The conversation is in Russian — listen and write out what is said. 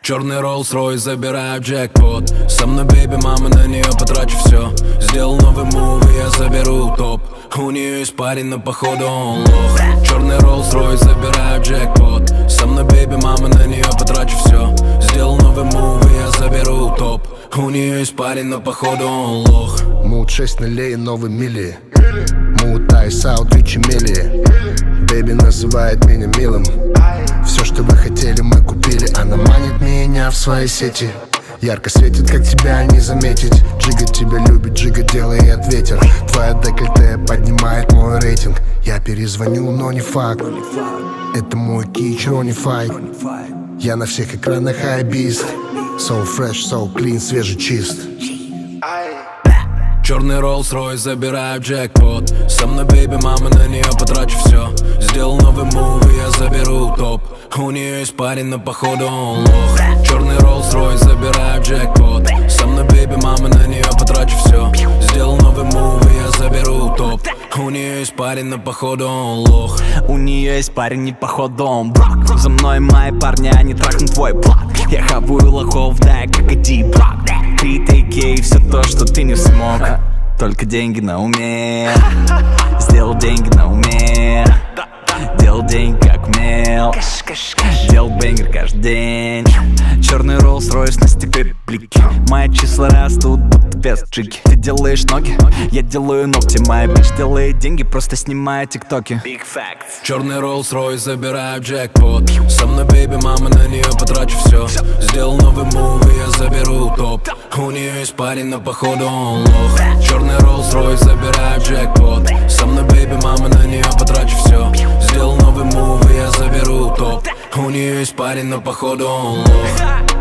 Черный Rolls-Royce, забираю джекпот. Со мной бейби, мама, на нее потрачу все. Сделал новый мув, и я заберу топ. У нее есть парень, но походу он лох. Черный Rolls-Royce, забираю джекпот. Со мной бейби, мама, на нее потрачу все. Сделал новый мув, и я заберу топ. У нее есть парень, но походу он лох. Мут 6 нулей, новый мили. Мут айс аут, ричи мили. Бэйби называет меня милым. Все, что вы хотели, мы купили. Она манит меня в свои сети. Ярко светит, как тебя не заметить. Джига тебя любит, Джига делает ветер. Твоя декольте поднимает мой рейтинг. Я перезвоню, но не факт. Это мой кич, Ronnie Fight. Я на всех экранах хайбист. So fresh, so clean, свежий чист. Черный Rolls-Royce, забираю джекпот. Со мной бейби, мама, на нее потрачу все. Сделал новый мув, и я заберу топ. У нее есть парень, но походу он лох. Черный Rolls-Royce, забираю джекпот. Со мной бейби, мама, на нее потрачу все. Сделал новый мув, и я заберу топ. У нее есть парень, но походу он лох. У нее есть парень, и походу он брак. За мной мои парни, они трахнут твой блок. Я хаваю лохов, да, как иди брак. Ты тейки, все то, что ты не смог. Только деньги на уме. Сделал деньги на уме. Делал деньги как умел. Делал бэнгер каждый день. Черный Rolls-Royce на стекле блики. Мои числа растут, будто без джиги. Ты делаешь ноги, я делаю ногти. Моя бич делает деньги, просто снимая тиктоки. Big facts. Черный Rolls-Royce, забираю джекпот. Со мной бейби, мама, на нее потрачу все. Сделал новый мув, и я заберу топ. У нее есть парень, но походу он лох. Черный Rolls-Royce, забираю джекпот. Со мной бейби, мама, на нее потрачу все. Сделал новый мув, и я заберу топ. У нее есть парень, но походу он лох.